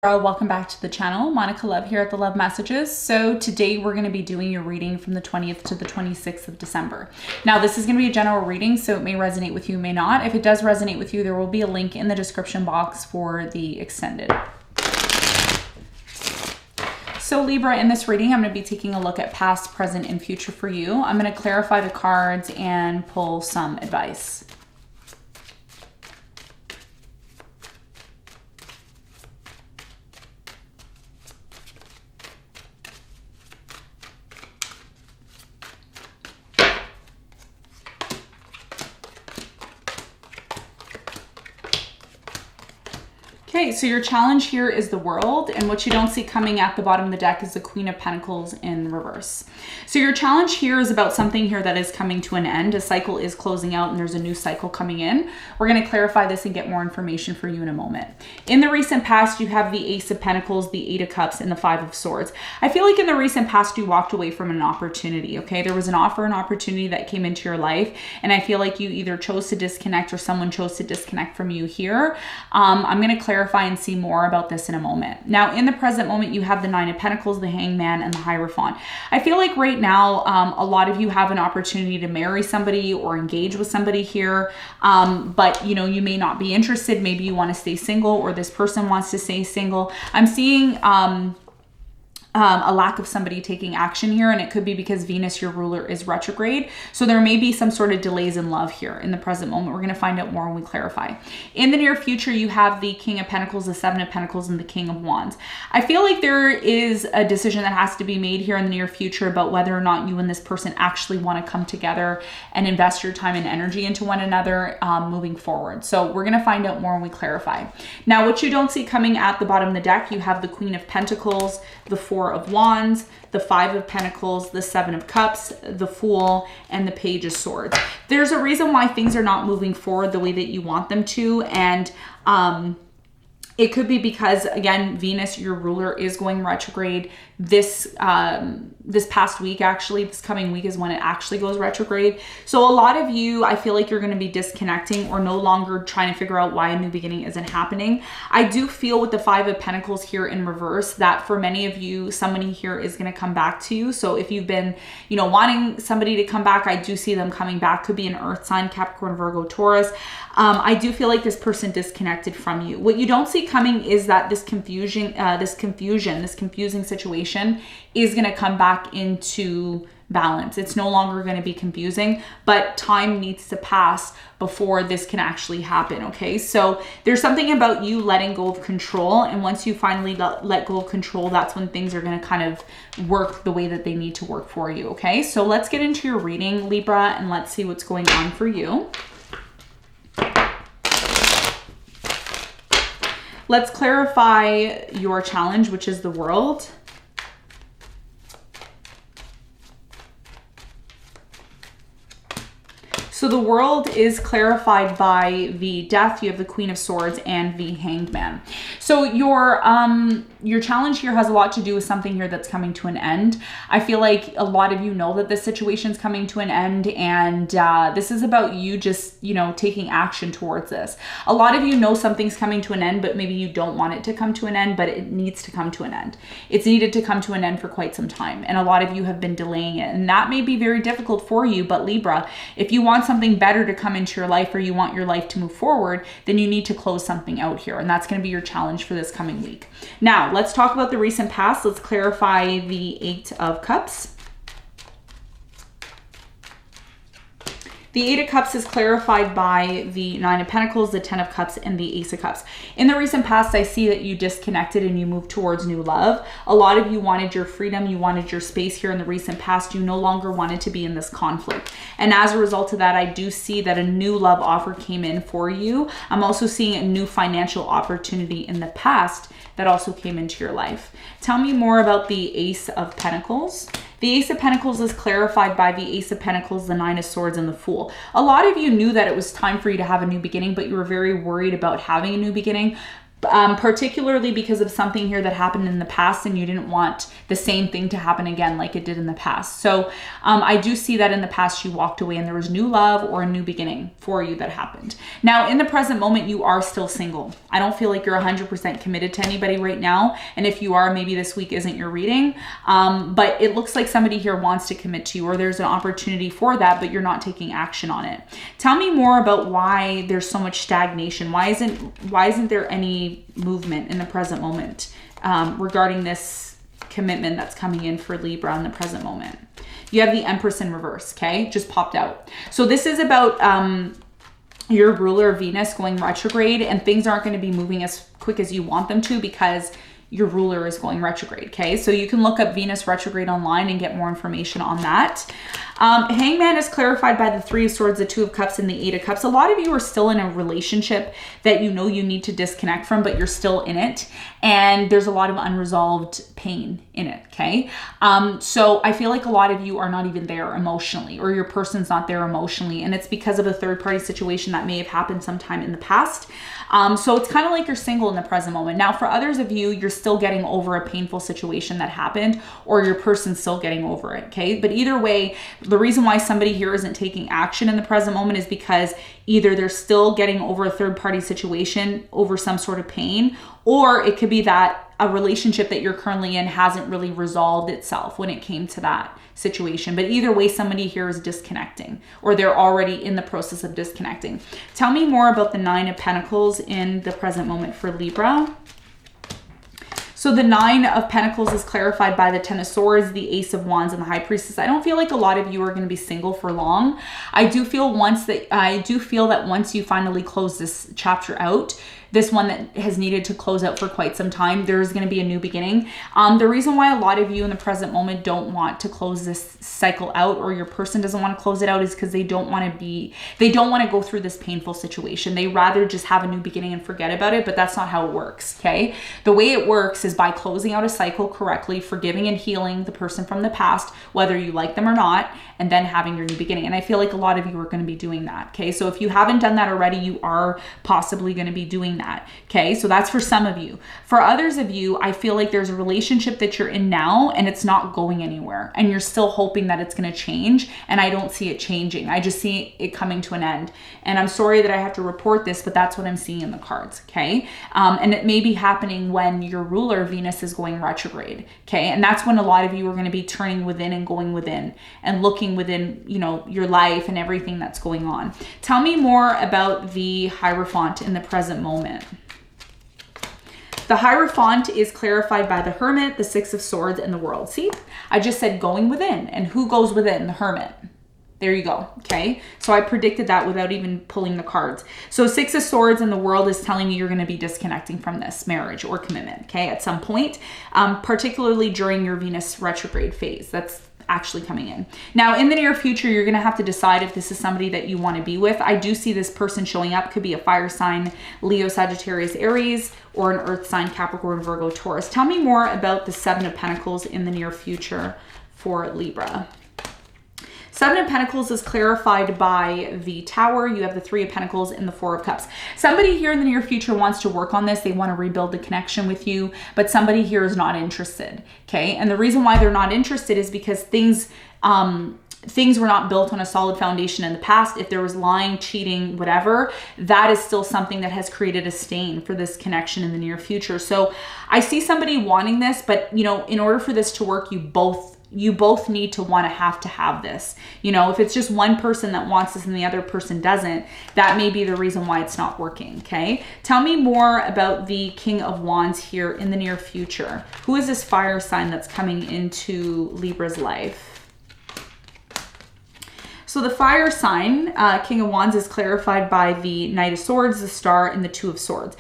Welcome back to the channel. Monica Love here at the Love Messages. So today we're going to be doing your reading from the 20th to the 26th of December. Now this is going to be a general reading, so it may resonate with you, may not. If it does resonate with you, there will be a link in the description box for the extended. So Libra, in this reading, I'm going to be taking a look at past, present, and future for you. I'm going to clarify the cards and pull some advice. Okay, so your challenge here is the World, and what you don't see coming at the bottom of the deck is the Queen of Pentacles in reverse. So your challenge here is about something here that is coming to an end. A cycle is closing out and there's a new cycle coming in. We're going to clarify this and get more information for you in a moment. In the recent past, you have the Ace of Pentacles, the Eight of Cups, and the Five of Swords. I feel like in the recent past, you walked away from an opportunity, okay? There was an offer, an opportunity that came into your life, and I feel like you either chose to disconnect or someone chose to disconnect from you here. I'm going to clarify and see more about this in a moment. Now, in the present moment, you have the Nine of Pentacles, the Hangman, and the Hierophant. I feel like right now, a lot of you have an opportunity to marry somebody or engage with somebody here, but you know, you may not be interested. Maybe you want to stay single, or this person wants to stay single. I'm seeing a lack of somebody taking action here, and it could be because Venus, your ruler, is retrograde. So there may be some sort of delays in love here in the present moment. We're going to find out more when we clarify. In the near future, you have the King of Pentacles, the Seven of Pentacles, and the King of Wands. I feel like there is a decision that has to be made here in the near future about whether or not you and this person actually want to come together and invest your time and energy into one another moving forward. So we're going to find out more when we clarify. Now, what you don't see coming at the bottom of the deck, you have the Queen of Pentacles, the Four of Wands, the Five of Pentacles, the Seven of Cups, the Fool, and the Page of Swords. There's a reason why things are not moving forward the way that you want them to, and it could be because, again, Venus, your ruler, is going retrograde this past week. Actually, this coming week is when it actually goes retrograde. So a lot of you, I feel like you're going to be disconnecting or no longer trying to figure out why a new beginning isn't happening. I do feel with the Five of Pentacles here in reverse that for many of you, somebody here is going to come back to you. So if you've been, you know, wanting somebody to come back, I do see them coming back. Could be an earth sign, Capricorn, Virgo, Taurus. I do feel like this person disconnected from you. What you don't see coming is that this confusing situation is going to come back into balance. It's no longer going to be confusing, but time needs to pass before this can actually happen, okay? So there's something about you letting go of control, and once you finally let go of control, that's when things are going to kind of work the way that they need to work for you, okay? So let's get into your reading, Libra, and let's see what's going on for you. Let's clarify your challenge, which is the World. So the World is clarified by the Death. You have the Queen of Swords and the Hanged Man. So your challenge here has a lot to do with something here that's coming to an end. I feel like a lot of you know that this situation's coming to an end, and this is about you just, you know, taking action towards this. A lot of you know something's coming to an end, but maybe you don't want it to come to an end, but it needs to come to an end. It's needed to come to an end for quite some time, and a lot of you have been delaying it, and that may be very difficult for you. But Libra, if you want something better to come into your life, or you want your life to move forward, then you need to close something out here, and that's going to be your challenge for this coming week. Now, let's talk about the recent past. Let's clarify the Eight of Cups. The Eight of Cups is clarified by the Nine of Pentacles, the Ten of Cups, and the Ace of Cups. In the recent past, I see that you disconnected and you moved towards new love. A lot of you wanted your freedom. You wanted your space here in the recent past. You no longer wanted to be in this conflict. And as a result of that, I do see that a new love offer came in for you. I'm also seeing a new financial opportunity in the past that also came into your life. Tell me more about the Ace of Pentacles. The Ace of Pentacles is clarified by the Ace of Pentacles, the Nine of Swords, and the Fool. A lot of you knew that it was time for you to have a new beginning, but you were very worried about having a new beginning. particularly because of something here that happened in the past and you didn't want the same thing to happen again like it did in the past. So I do see that in the past you walked away and there was new love or a new beginning for you that happened. Now, in the present moment, you are still single. I don't feel like you're 100% committed to anybody right now. And if you are, maybe this week isn't your reading. But it looks like somebody here wants to commit to you, or there's an opportunity for that, but you're not taking action on it. Tell me more about why there's so much stagnation. Why isn't there any movement in the present moment regarding this commitment that's coming in for Libra in the present moment? You have the Empress in reverse, okay? Just popped out. So this is about your ruler Venus going retrograde, and things aren't going to be moving as quick as you want them to because your ruler is going retrograde, okay? So you can look up Venus retrograde online and get more information on that. Hangman is clarified by the Three of Swords, the Two of Cups, and the Eight of Cups. A lot of you are still in a relationship that you know you need to disconnect from, but you're still in it. And there's a lot of unresolved pain in it, okay? So I feel like a lot of you are not even there emotionally, or your person's not there emotionally. And it's because of a third-party situation that may have happened sometime in the past. So it's kind of like you're single in the present moment. Now, for others of you, you're still getting over a painful situation that happened, or your person's still getting over it, okay? But either way, the reason why somebody here isn't taking action in the present moment is because either they're still getting over a third-party situation over some sort of pain, or it could be that a relationship that you're currently in hasn't really resolved itself when it came to that situation. But either way, somebody here is disconnecting, or they're already in the process of disconnecting. Tell me more about the Nine of Pentacles in the present moment for Libra. So the Nine of Pentacles is clarified by the Ten of Swords, the Ace of Wands, and the High Priestess. I don't feel like a lot of you are going to be single for long. I do feel that once you finally close this chapter out, this one that has needed to close out for quite some time, there's going to be a new beginning. The reason why a lot of you in the present moment don't want to close this cycle out, or your person doesn't want to close it out, is because they don't want to go through this painful situation. They rather just have a new beginning and forget about it, but that's not how it works, okay? The way it works is by closing out a cycle correctly, forgiving and healing the person from the past, whether you like them or not, and then having your new beginning. And I feel like a lot of you are going to be doing that, okay? So if you haven't done that already, you are possibly going to be doing that, okay? So that's for some of you. For others of you, I feel like there's a relationship that you're in now and it's not going anywhere, and you're still hoping that it's going to change, and I don't see it changing. I just see it coming to an end. And I'm sorry that I have to report this, but that's what I'm seeing in the cards, okay? And it may be happening when your ruler Venus is going retrograde, okay? And that's when a lot of you are going to be turning within and going within and looking within, you know, your life and everything that's going on. Tell me more about the Hierophant in the present moment. The Hierophant is clarified by the Hermit, the Six of Swords, and the World. See, I just said going within, and who goes within? The Hermit. There you go, okay? So I predicted that without even pulling the cards. So Six of Swords and the World is telling me you're going to be disconnecting from this marriage or commitment, okay, at some point, particularly during your Venus retrograde phase. That's actually coming in. Now, in the near future, you're going to have to decide if this is somebody that you want to be with. I do see this person showing up. Could be a fire sign, Leo, Sagittarius, Aries, or an earth sign, Capricorn, Virgo, Taurus. Tell me more about the Seven of Pentacles in the near future for Libra. Seven of Pentacles is clarified by the Tower. You have the Three of Pentacles and the Four of Cups. Somebody here in the near future wants to work on this. They want to rebuild the connection with you, but somebody here is not interested, okay? And the reason why they're not interested is because things were not built on a solid foundation in the past. If there was lying, cheating, whatever, that is still something that has created a stain for this connection in the near future. So I see somebody wanting this, but you know, in order for this to work, you both need to have this. You know, if it's just one person that wants this and the other person doesn't, that may be the reason why it's not working, okay? Tell me more about the King of Wands here in the near future. Who is this fire sign that's coming into Libra's life? So the fire sign, King of Wands, is clarified by the Knight of Swords, the Star, and the Two of Swords.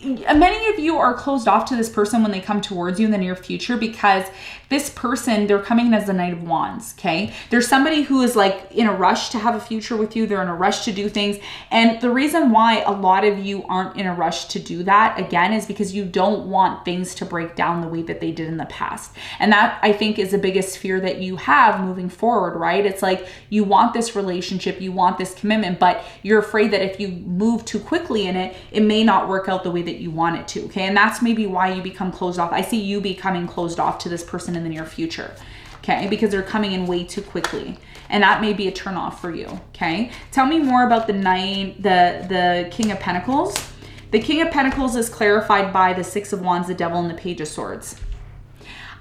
Many of you are closed off to this person when they come towards you in the near future, because this person, they're coming in as the Knight of Wands, okay? There's somebody who is like in a rush to have a future with you. They're in a rush to do things. And the reason why a lot of you aren't in a rush to do that, again, is because you don't want things to break down the way that they did in the past. And that, I think, is the biggest fear that you have moving forward, right? It's like you want this relationship, you want this commitment, but you're afraid that if you move too quickly in it, it may not work out the way that that you want it to, okay? And that's maybe why you become closed off. I see you becoming closed off to this person in the near future, okay? Because they're coming in way too quickly. And that may be a turn off for you, okay? Tell me more about the King of Pentacles. The King of Pentacles is clarified by the Six of Wands, the Devil, and the Page of Swords.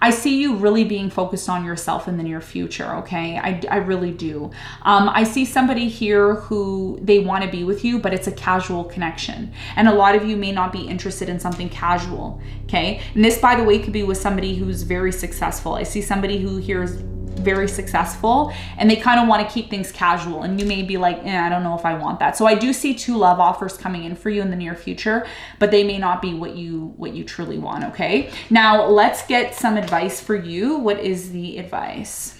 I see you really being focused on yourself in the near future, okay? I really do. I see somebody here who they want to be with you, but it's a casual connection. And a lot of you may not be interested in something casual, okay? And this, by the way, could be with somebody who's very successful. I see somebody who here is very successful and they kind of want to keep things casual, and you may be like, I don't know if I want that. So I do see 2 love offers coming in for you in the near future, but they may not be what you truly want, okay? Now let's get some advice for you. What is the advice?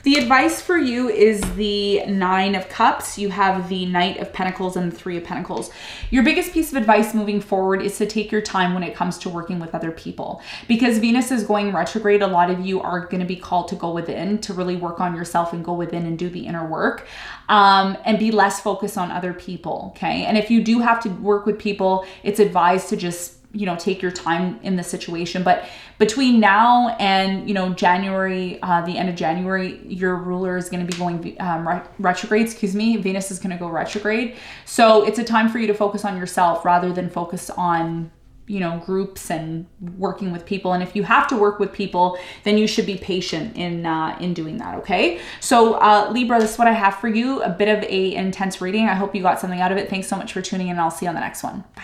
The advice for you is the Nine of Cups. You have the Knight of Pentacles and the Three of Pentacles. Your biggest piece of advice moving forward is to take your time when it comes to working with other people. Because Venus is going retrograde, a lot of you are going to be called to go within, to really work on yourself and go within and do the inner work, and be less focused on other people, okay? And if you do have to work with people, it's advised to just take your time in the situation. But between now and, January, the end of January, your ruler is going to be going retrograde, Venus is going to go retrograde. So it's a time for you to focus on yourself rather than focus on, groups and working with people. And if you have to work with people, then you should be patient in doing that, okay? So Libra, this is what I have for you, a bit of a intense reading. I hope you got something out of it. Thanks so much for tuning in, and I'll see you on the next one. Bye.